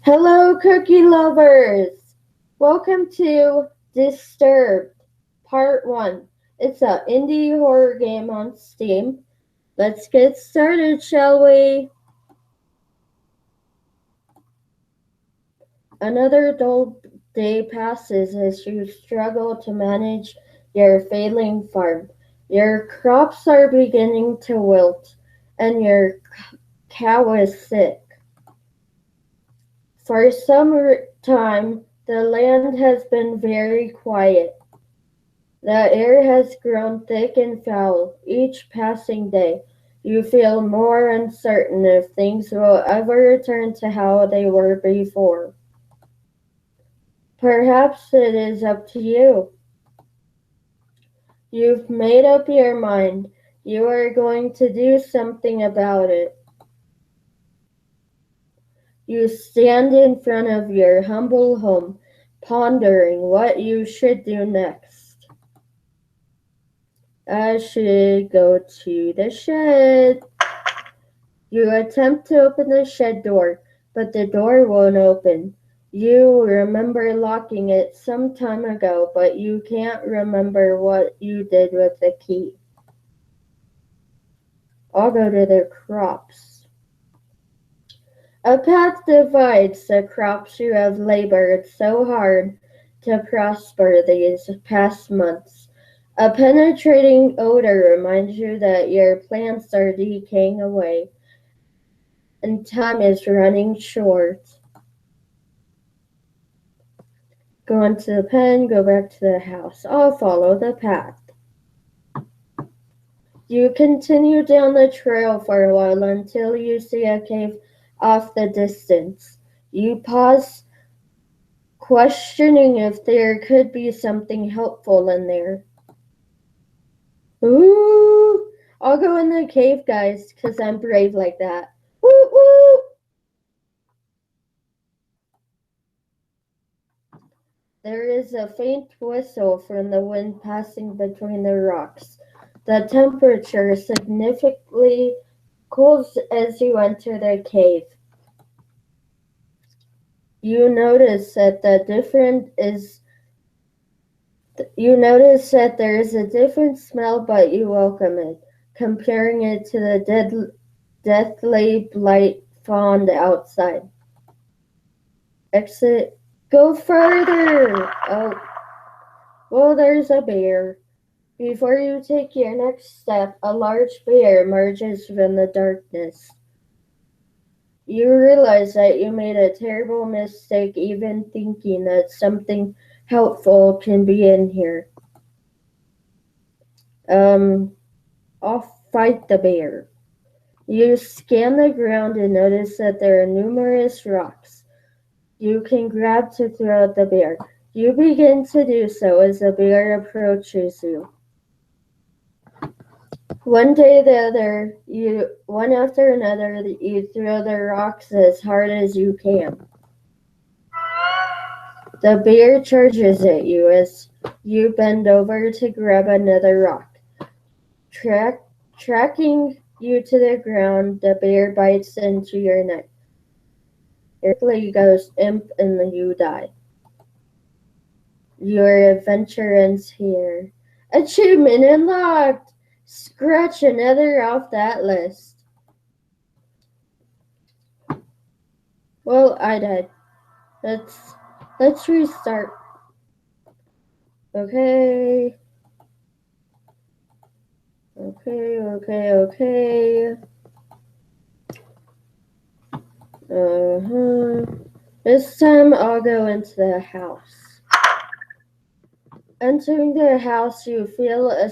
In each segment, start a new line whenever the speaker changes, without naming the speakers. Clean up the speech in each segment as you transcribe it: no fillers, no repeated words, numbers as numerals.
Hello, cookie lovers! Welcome to Disturbed, Part 1. It's an indie horror game on Steam. Let's get started, shall we? Another dull day passes as you struggle to manage your failing farm. Your crops are beginning to wilt, and your cow is sick. For some time, the land has been very quiet. The air has grown thick and foul. Each passing day, you feel more uncertain if things will ever return to how they were before. Perhaps it is up to you. You've made up your mind. You are going to do something about it. You stand in front of your humble home, pondering what you should do next. I should go to the shed. You attempt to open the shed door, but the door won't open. You remember locking it some time ago, but you can't remember what you did with the key. I'll go to the crops. A path divides the crops you have labored so hard to prosper these past months. A penetrating odor reminds you that your plants are decaying away and time is running short. Go into the pen, go back to the house. I'll follow the path. You continue down the trail for a while until you see a cave off the distance. You pause, questioning if there could be something helpful in there. Ooh! I'll go in the cave, guys, because I'm brave like that. Woo woo! There is a faint whistle from the wind passing between the rocks. The temperature significantly cools as you enter the cave. You notice that there is a different smell, but you welcome it, comparing it to the deathly blight found outside. Exit. Go further! Oh, well, there's a bear. Before you take your next step, a large bear emerges from the darkness. You realize that you made a terrible mistake even thinking that something helpful can be in here. I'll fight the bear. You scan the ground and notice that there are numerous rocks you can grab to throw at the bear. You begin to do so as the bear approaches you. One after another, you throw the rocks as hard as you can. The bear charges at you as you bend over to grab another rock. Tracking you to the ground, the bear bites into your neck. Your leg goes imp and you die. Your adventure ends here. Achievement unlocked! Scratch another off that list. Well, I died. Let's restart. Okay. This time I'll go into the house. Entering the house, you feel a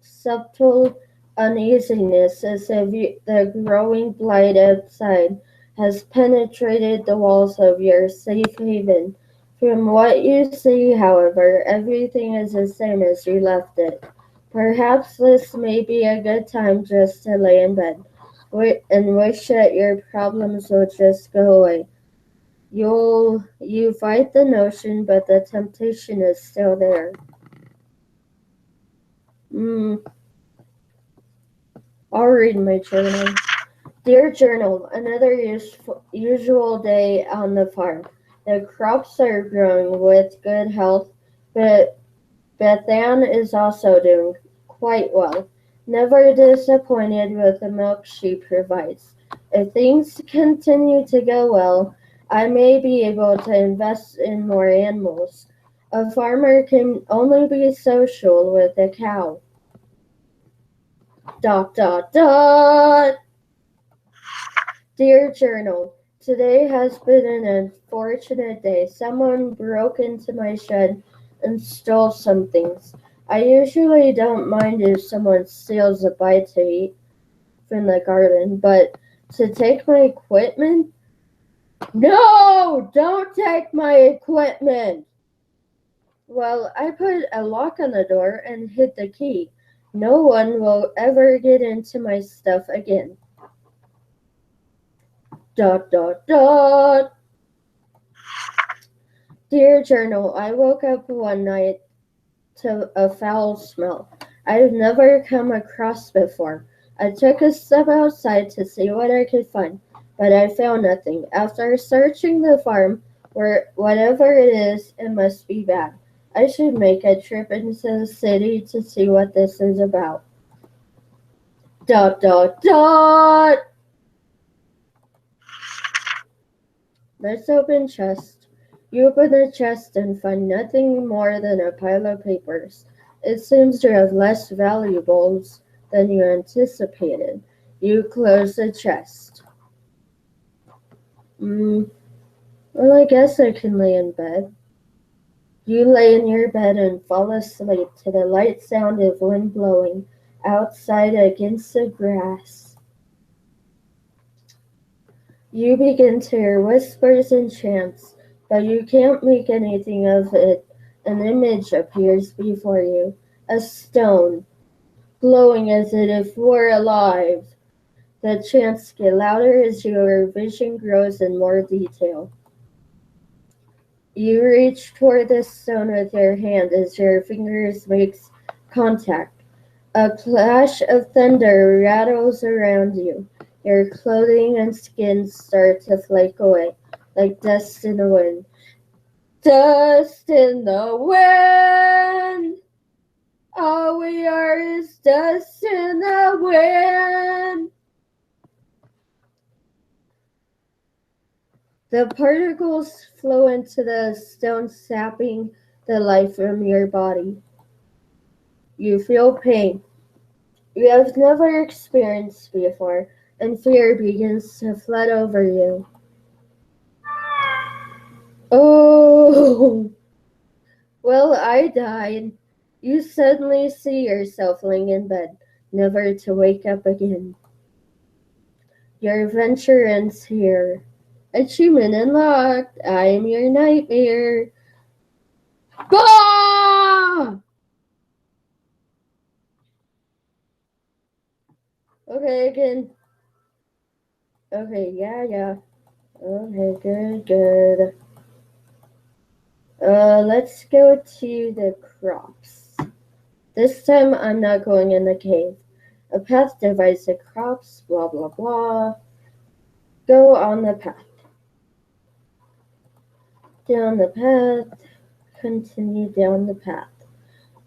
subtle uneasiness as if the growing blight outside has penetrated the walls of your safe haven. From what you see, however, everything is the same as you left it. Perhaps this may be a good time just to lay in bed and wish that your problems will just go away. You fight the notion, but the temptation is still there. I'll read my journal. Dear Journal, another usual day on the farm. The crops are growing with good health, but Bethan is also doing quite well, never disappointed with the milk she provides. If things continue to go well, I may be able to invest in more animals. A farmer can only be social with a cow. Dot dot dot. Dear Journal, today has been an unfortunate day. Someone broke into my shed and stole some things. I usually don't mind if someone steals a bite to eat from the garden, but to take my equipment? No! Don't take my equipment! Well, I put a lock on the door and hid the key. No one will ever get into my stuff again. Dot dot dot. Dear Journal, I woke up one night to a foul smell I've never come across before. I took a step outside to see what I could find, but I found nothing. After searching the farm, whatever it is, it must be bad. I should make a trip into the city to see what this is about. Dot dot dot. Let's open chest. You open the chest and find nothing more than a pile of papers. It seems to have less valuables than you anticipated. You close the chest. Well, I guess I can lay in bed. You lay in your bed and fall asleep to the light sound of wind blowing outside against the grass. You begin to hear whispers and chants, but you can't make anything of it. An image appears before you, a stone, glowing as if it were alive. The chants get louder as your vision grows in more detail. You reach toward the stone with your hand as your fingers make contact. A clash of thunder rattles around you. Your clothing and skin start to flake away, like dust in the wind. Dust in the wind! All we are is dust in the wind! The particles flow into the stone, sapping the life from your body. You feel pain you have never experienced before, and fear begins to flood over you. Oh, well, I died. You suddenly see yourself laying in bed, never to wake up again. Your adventure ends here. Achievement unlocked. I am your nightmare. Bah! Okay, again. Okay, yeah. Okay, good. Let's go to the crops. This time I'm not going in the cave. A path divides the crops, blah blah blah. Go on the path. Down the path. Continue down the path.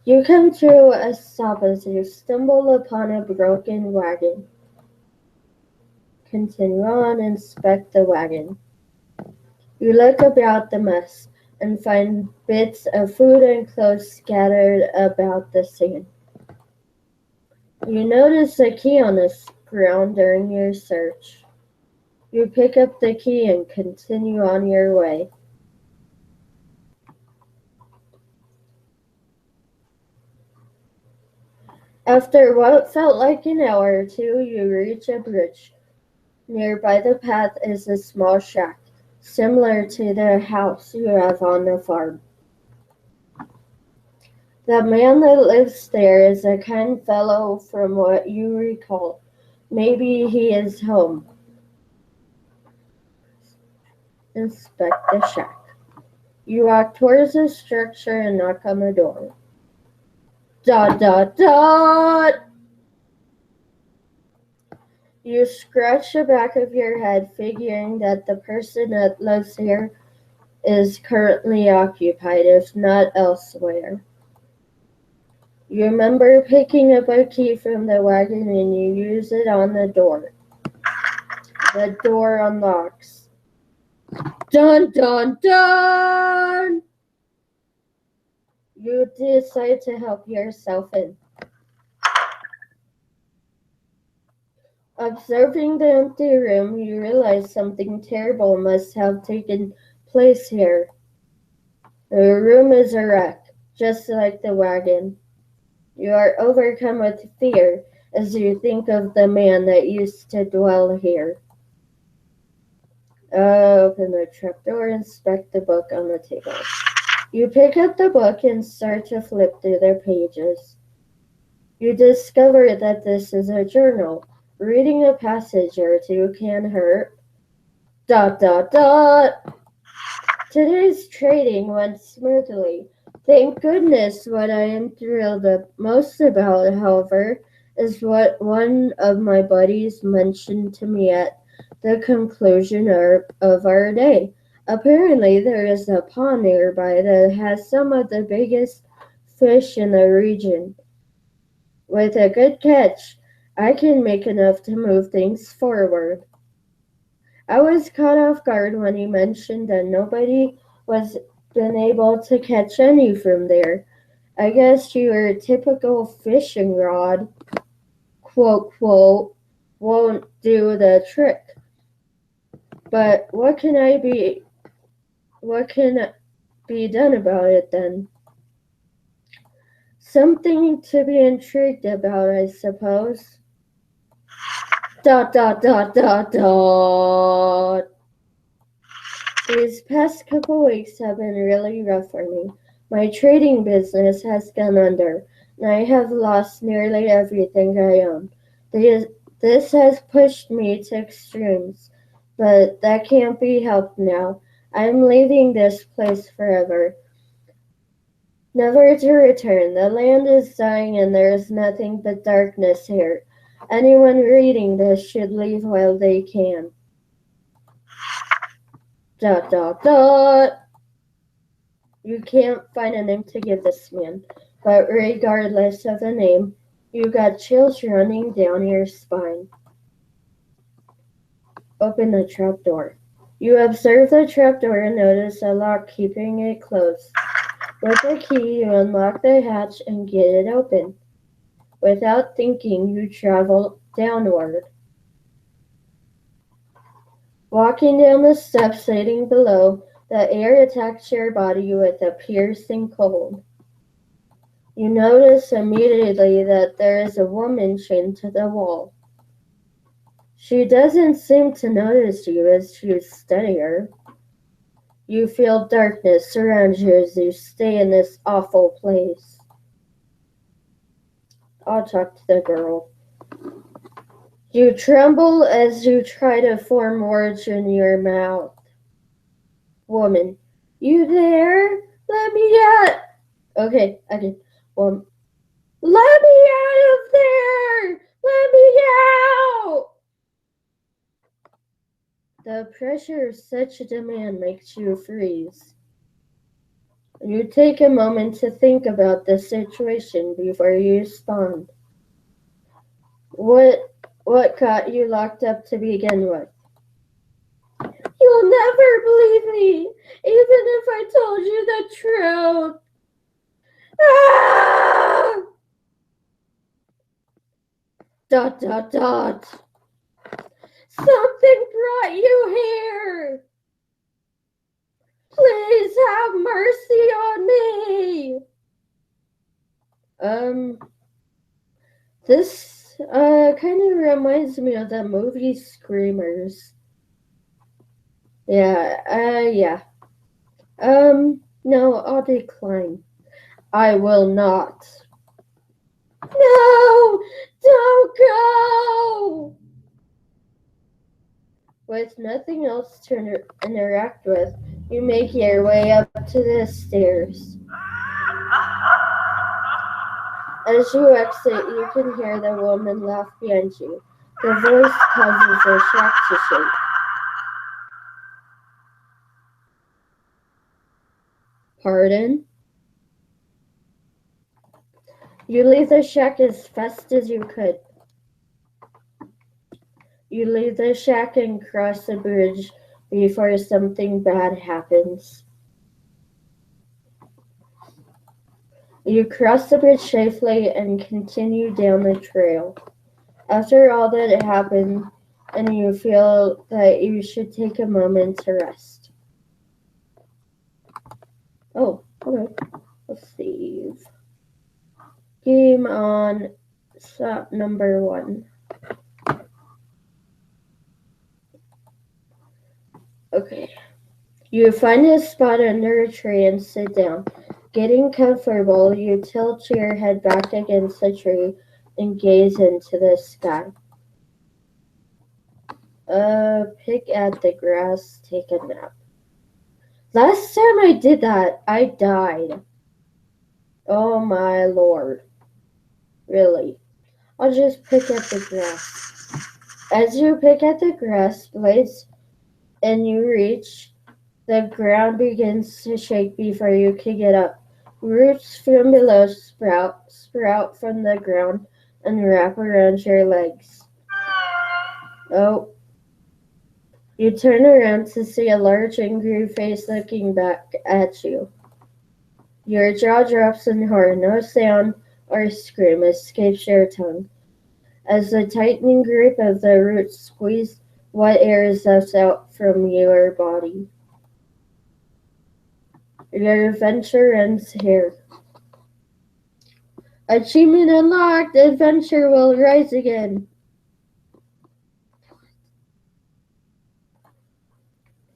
You come to a stop as you stumble upon a broken wagon. Continue on, inspect the wagon. You look about the mess and find bits of food and clothes scattered about the sand. You notice a key on the ground during your search. You pick up the key and continue on your way. After what felt like an hour or two, you reach a bridge. Nearby the path is a small shack, similar to the house you have on the farm. The man that lives there is a kind fellow from what you recall. Maybe he is home. Inspect the shack. You walk towards the structure and knock on the door. Dot dot dot! You scratch the back of your head, figuring that the person that lives here is currently occupied, if not elsewhere. You remember picking up a key from the wagon and you use it on the door. The door unlocks. Dun dun dun! You decide to help yourself in. Observing the empty room, you realize something terrible must have taken place here. The room is a wreck, just like the wagon. You are overcome with fear as you think of the man that used to dwell here. Open the trapdoor and inspect the book on the table. You pick up the book and start to flip through the pages. You discover that this is a journal. Reading a passage or two can hurt. ... Today's trading went smoothly. Thank goodness. What I am thrilled most about, however, is what one of my buddies mentioned to me at the conclusion of our day. Apparently, there is a pond nearby that has some of the biggest fish in the region. With a good catch, I can make enough to move things forward. I was caught off guard when he mentioned that nobody was been able to catch any from there. I guess your typical fishing rod, quote, quote, won't do the trick. But what can be done about it then? Something to be intrigued about, I suppose. ... These past couple weeks have been really rough for me. My trading business has gone under, and I have lost nearly everything I own. This has pushed me to extremes, but that can't be helped now. I'm leaving this place forever, never to return. The land is dying and there is nothing but darkness here. Anyone reading this should leave while they can. ... You can't find a name to give this man, but regardless of the name, you got chills running down your spine. Open the trapdoor. You observe the trapdoor and notice a lock keeping it closed. With a key, you unlock the hatch and get it open. Without thinking, you travel downward. Walking down the steps leading below, the air attacks your body with a piercing cold. You notice immediately that there is a woman chained to the wall. She doesn't seem to notice you as you study her. You feel darkness surround you as you stay in this awful place. I'll talk to the girl. You tremble as you try to form words in your mouth. Woman, you there? Let me out. Okay, I did. Let me out of there! Let me out! The pressure of such a demand makes you freeze. You take a moment to think about the situation before you respond. What got you locked up to begin with? You'll never believe me, even if I told you the truth. Ah! ... Something brought you here. Please have mercy on me. This kind of reminds me of the movie Screamers. Yeah. No, I'll decline. I will not. No, don't go. With nothing else to interact with, you make your way up to the stairs. As you exit, you can hear the woman laugh behind you. The voice causes the shack to shake. Pardon? You leave the shack as fast as you could. You leave the shack and cross the bridge before something bad happens. You cross the bridge safely and continue down the trail. After all that happened, and you feel that you should take a moment to rest. Oh, okay. Let's save. Game on stop number 1. Okay. You find a spot under a tree and sit down. Getting comfortable, you tilt your head back against the tree and gaze into the sky. Pick at the grass, take a nap. Last time I did that, I died. Oh my lord. Really. I'll just pick at the grass. As you pick at the grass blades and you reach, the ground begins to shake before you can get up. Roots from below sprout from the ground and wrap around your legs. Oh. You turn around to see a large angry face looking back at you. Your jaw drops in horror. No sound or scream escapes your tongue. As the tightening grip of the roots squeeze what air is left out from your body. Your adventure ends here. Achievement unlocked! Adventure will rise again.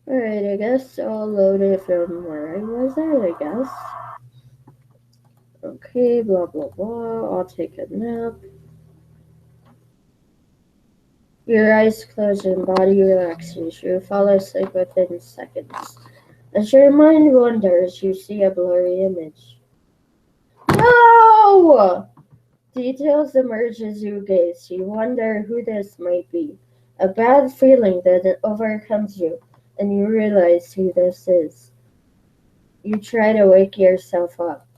Alright, I guess I'll load it from where I was at, I guess. Okay, blah blah blah. I'll take a nap. Your eyes close and body relaxes. You fall asleep within seconds. As your mind wanders, you see a blurry image. No! Details emerge as you gaze. You wonder who this might be. A bad feeling that overcomes you, and you realize who this is. You try to wake yourself up.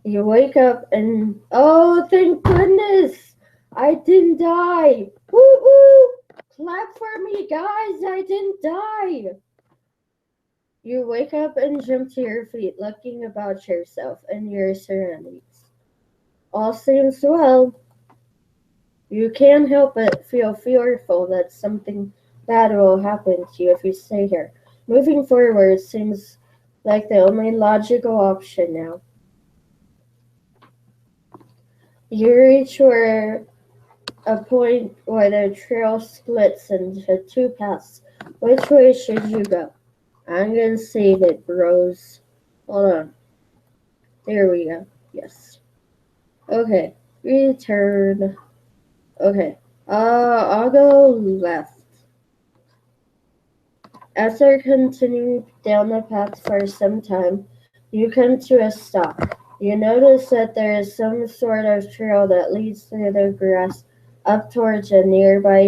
You wake up and, oh, thank goodness! I didn't die! Woo-hoo! Clap for me, guys! I didn't die! You wake up and jump to your feet, looking about yourself and your surroundings. All seems well. You can't help but feel fearful that something bad will happen to you if you stay here. Moving forward seems like the only logical option now. You reach where a point where the trail splits into 2 paths. Which way should you go? I'm gonna save it, bros. Hold on. There we go. Yes. Okay. Return. Okay. I'll go left. After continuing down the path for some time, you come to a stop. You notice that there is some sort of trail that leads through the grass up towards a nearby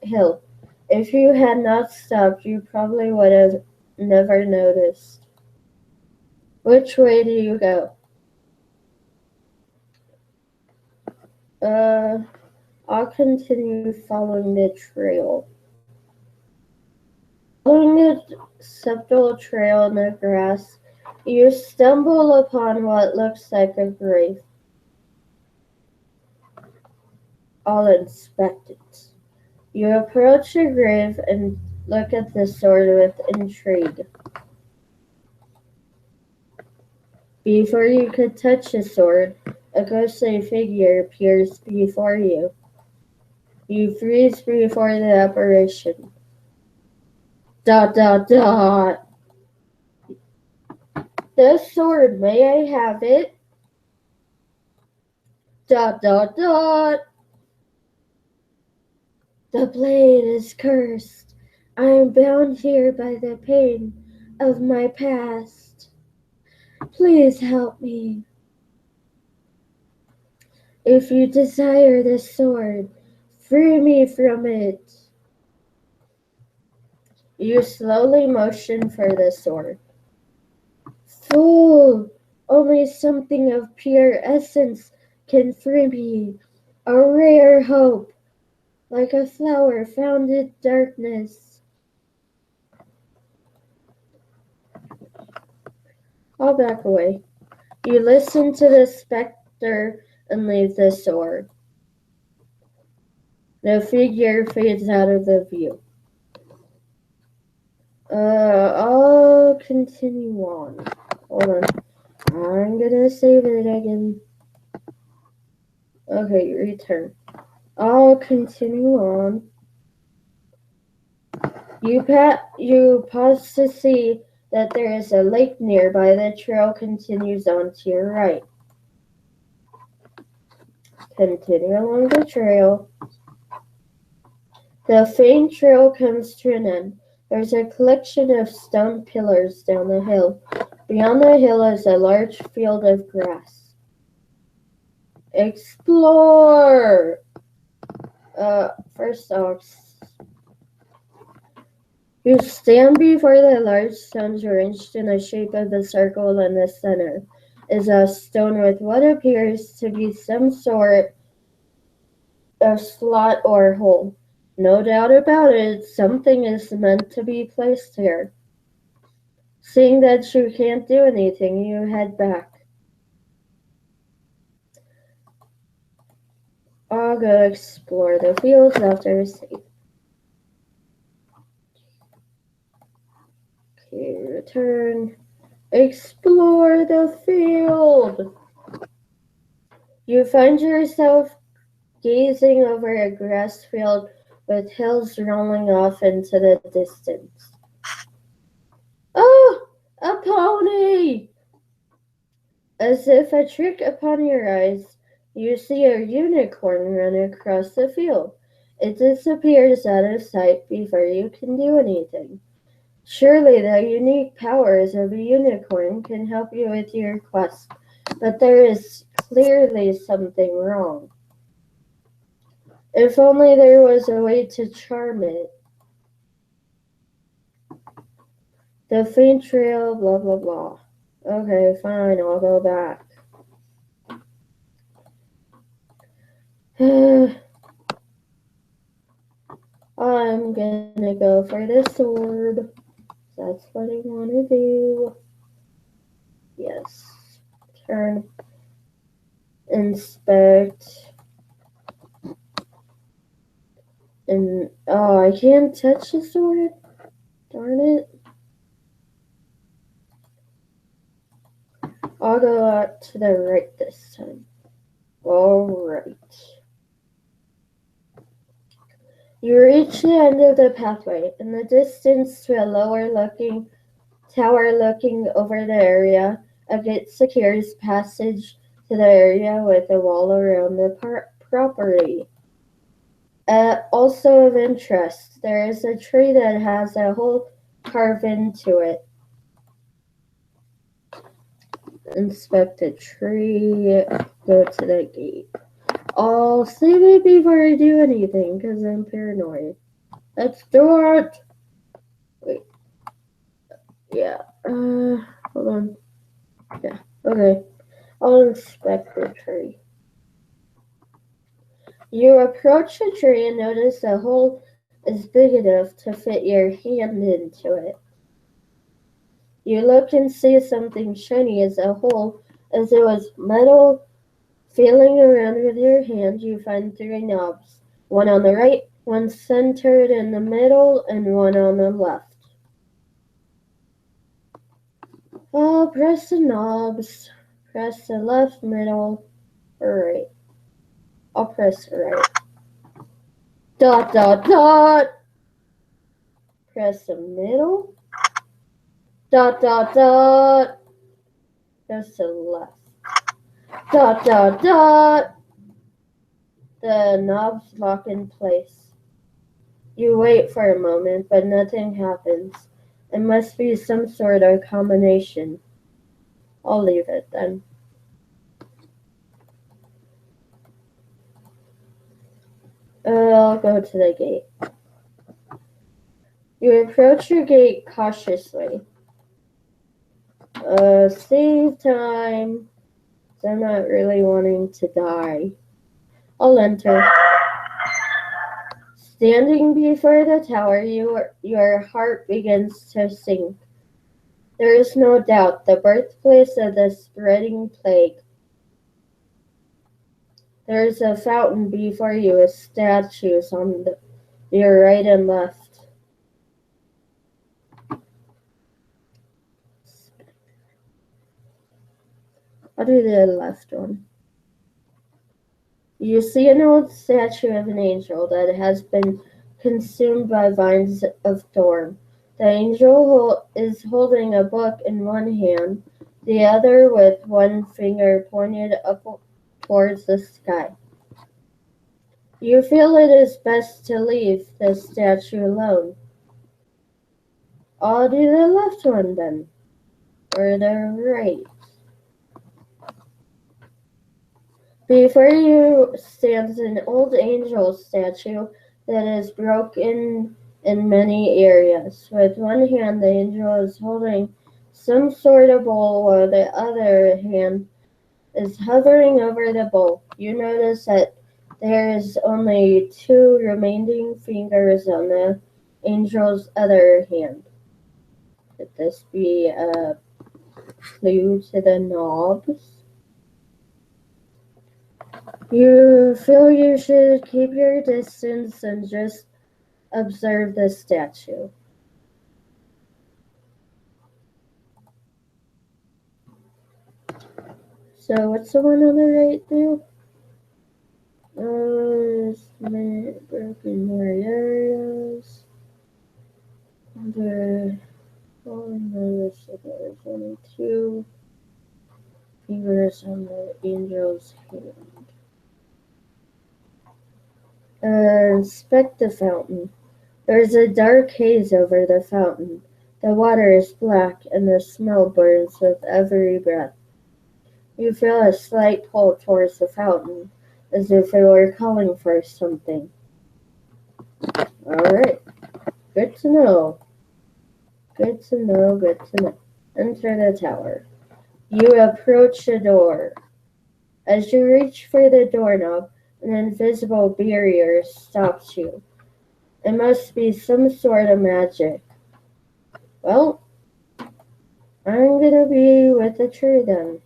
hill. If you had not stopped, you probably would have never noticed. Which way do you go? I'll continue following the trail. Following the subtle trail in the grass, you stumble upon what looks like a grave. I'll inspect it. You approach the grave and look at the sword with intrigue. Before you could touch the sword, a ghostly figure appears before you. You freeze before the apparition. ... The sword, may I have it? ... The blade is cursed. I am bound here by the pain of my past. Please help me. If you desire this sword, Free me from it. You slowly motion for the sword. Fool! Only something of pure essence can free me. A rare hope, like a flower found in darkness. I'll back away. You listen to the specter and leave the sword. The figure fades out of the view. I'll continue on. Hold on. I'm gonna save it again. Okay, return. I'll continue on. You pause to see that there is a lake nearby. The trail continues on to your right. Continue along the trail. The faint trail comes to an end. There's a collection of stone pillars down the hill. Beyond the hill is a large field of grass. Explore! First off, you stand before the large stones arranged in the shape of a circle. In the center is a stone with what appears to be some sort of slot or hole. No doubt about it, something is meant to be placed here. Seeing that you can't do anything, you head back. I'll go explore the fields after a save. Okay, return. Explore the field! You find yourself gazing over a grass field with hills rolling off into the distance. Oh! A pony! As if a trick upon your eyes, you see a unicorn run across the field. It disappears out of sight before you can do anything. Surely the unique powers of a unicorn can help you with your quest, but there is clearly something wrong. If only there was a way to charm it. The faint trail, blah blah blah. Okay, fine, I'll go back. I'm gonna go for the sword. That's what I want to do. Yes. Turn. Inspect. And, oh, I can't touch the sword? Darn it. I'll go out to the right this time. Alright. You reach the end of the pathway. In the distance to a lower-looking tower looking over the area, a gate secures passage to the area with a wall around the property. Also of interest, there is a tree that has a hole carved into it. Inspect the tree, go to the gate. I'll save it before I do anything, because I'm paranoid. Let's do it! Wait. Yeah. Hold on. Yeah. Okay. I'll inspect the tree. You approach the tree and notice the hole is big enough to fit your hand into it. You look and see something shiny as a hole, as it was metal. Feeling around with your hand, you find 3 knobs. One on the right, one centered in the middle, and one on the left. I'll press the knobs. Press the left, middle, or right. I'll press the right. Dot, dot, dot. Press the middle. Dot, dot, dot. Press the left. Dot, dot, dot. The knobs lock in place. You wait for a moment, but nothing happens. It must be some sort of combination. I'll leave it then. I'll go to the gate. You approach your gate cautiously. Save time. I'm not really wanting to die. I'll enter. Standing before the tower, your heart begins to sink. There is no doubt the birthplace of the spreading plague. There is a fountain before you with statues on your right and left. I'll do the left one. You see an old statue of an angel that has been consumed by vines of thorn. The angel is holding a book in one hand, the other with one finger pointed up towards the sky. You feel it is best to leave the statue alone. I'll do the left one then, or the right. Before you stands an old angel statue that is broken in many areas. With one hand, the angel is holding some sort of bowl, while the other hand is hovering over the bowl. You notice that there is only two remaining fingers on the angel's other hand. Could this be a clue to the knobs? You feel you should keep your distance and just observe the statue. So what's the one on the right do? Broken more areas. There's only two fingers on the angel's hand. Inspect the fountain. There's a dark haze over the fountain. The water is black and the smell burns with every breath. You feel a slight pull towards the fountain, as if it were calling for something. Alright, good to know. Good to know, good to know. Enter the tower. You approach the door. As you reach for the doorknob, an invisible barrier stops you. It must be some sort of magic. Well, I'm gonna be with the tree then.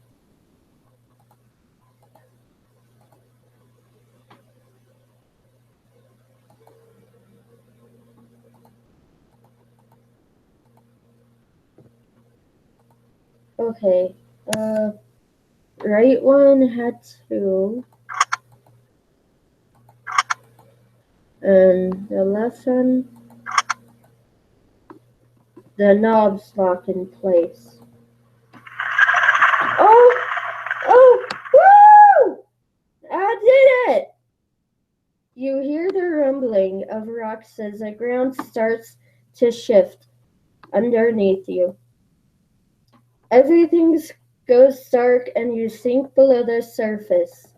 Okay, right one had two, and the left one, the knob's lock in place. Oh, woo! I did it! You hear the rumbling of rocks as the ground starts to shift underneath you. Everything goes dark and you sink below the surface.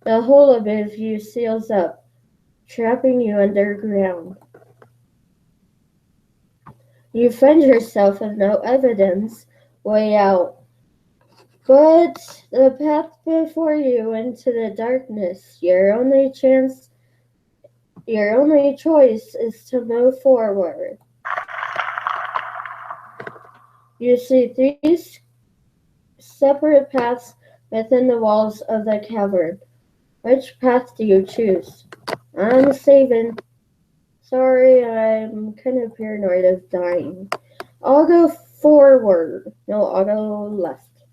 The hole above you seals up, trapping you underground. You find yourself with no evidence way out, but the path before you into the darkness. Your only choice is to move forward. You see three separate paths within the walls of the cavern. Which path do you choose? I'm saving. Sorry, I'm kind of paranoid of dying. I'll go forward. No, I'll go left.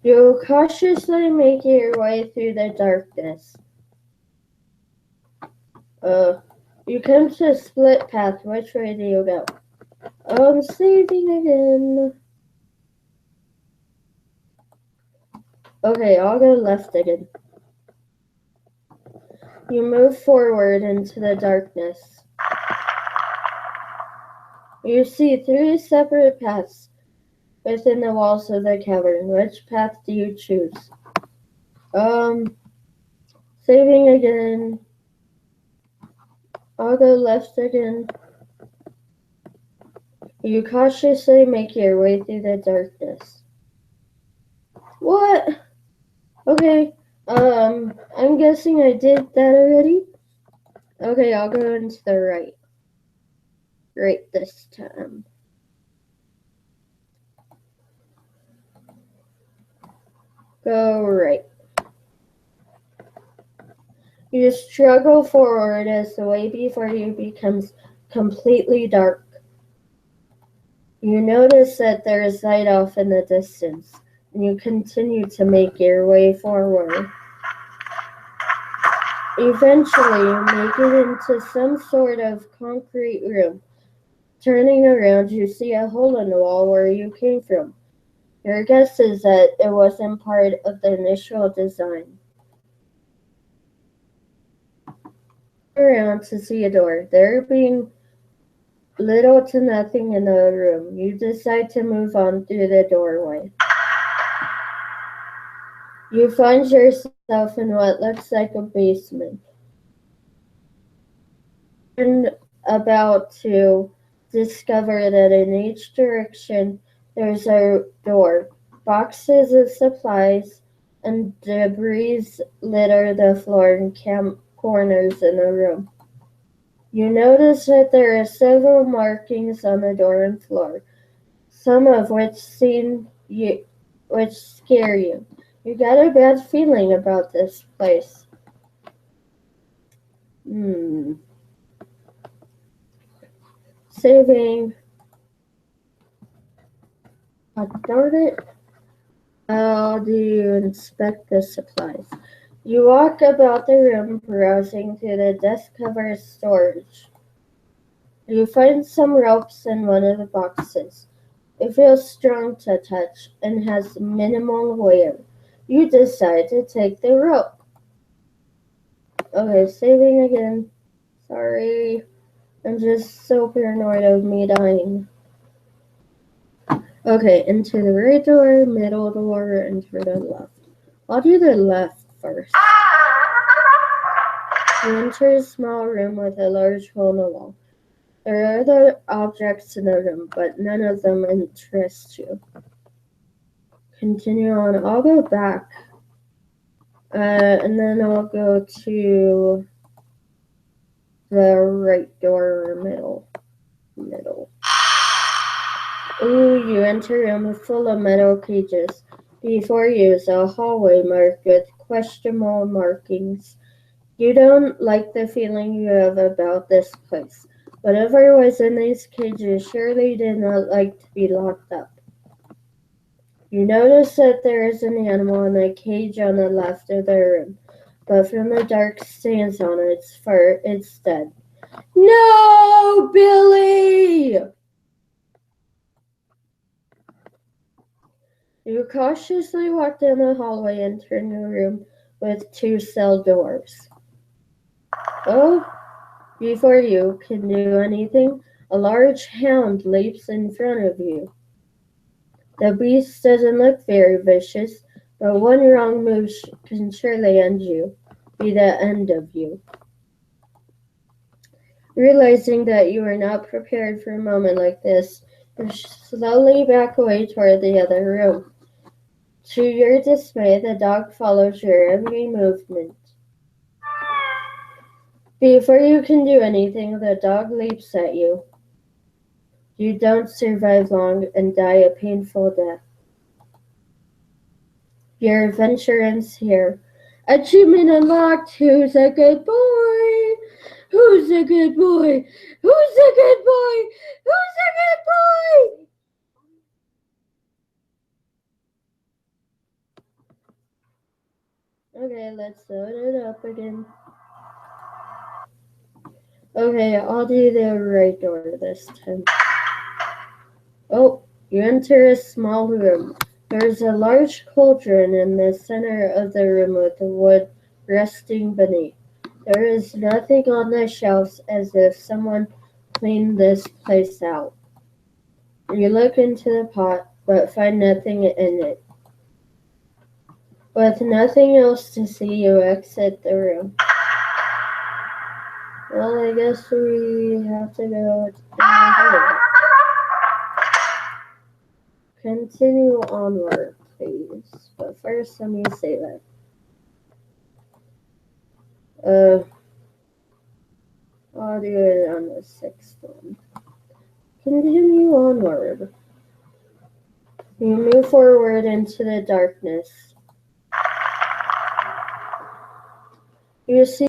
You cautiously make your way through the darkness. You come to a split path. Which way do you go? I'm saving again. Okay, I'll go left again. You move forward into the darkness. You see three separate paths within the walls of the cavern. Which path do you choose? Saving again. I'll go left again. You cautiously make your way through the darkness. What? Okay. I'm guessing I did that already. Okay, I'll go into the right. Right this time. Go right. You struggle forward as the way before you becomes completely dark. You notice that there is light off in the distance, and you continue to make your way forward. Eventually, you make it into some sort of concrete room. Turning around, you see a hole in the wall where you came from. Your guess is that it wasn't part of the initial design. Around to see a door. There being little to nothing in the room, you decide to move on through the doorway. You find yourself in what looks like a basement. You're about to discover that in each direction there's a door. Boxes of supplies and debris litter the floor and corners in the room. You notice that there are several markings on the door and floor, some of which scare you. You got a bad feeling about this place. Saving. Darn it. How do you inspect the supplies? You walk about the room, browsing through the desk cover storage. You find some ropes in one of the boxes. It feels strong to touch and has minimal wear. You decide to take the rope. Okay, saving again. Sorry. I'm just so paranoid of me dying. Okay, into the right door, middle door, and to the left. I'll do the left first. You enter a small room with a large hole in the wall. There are other objects in the room, but none of them interest you. Continue on. I'll go back. And then I'll go to the right door or middle. Ooh, you enter a room full of metal cages. Before you is a hallway marked with questionable markings. You don't like the feeling you have about this place. Whatever was in these cages surely did not like to be locked up. You notice that there is an animal in a cage on the left of the room, but from the dark stains on its fur, it's dead. No, Billy! You cautiously walk down the hallway, entering a room with two cell doors. Oh, before you can do anything, a large hound leaps in front of you. The beast doesn't look very vicious, but one wrong move can surely be the end of you. Realizing that you are not prepared for a moment like this, you slowly back away toward the other room. To your dismay, the dog follows your every movement. Before you can do anything, the dog leaps at you. You don't survive long and die a painful death. Your adventure ends here. Achievement unlocked. Who's a good boy? Who's a good boy? Who's a good boy? Who's a good boy? Okay, let's load it up again. Okay, I'll do the right door this time. Oh, you enter a small room. There's a large cauldron in the center of the room with the wood resting beneath. There is nothing on the shelves, as if someone cleaned this place out. You look into the pot, but find nothing in it. With nothing else to see, you exit the room. Well, I guess we have to go down. Continue onward, please. But first, let me save it. I'll do it on the 6th one. Continue onward. You move forward into the darkness. You see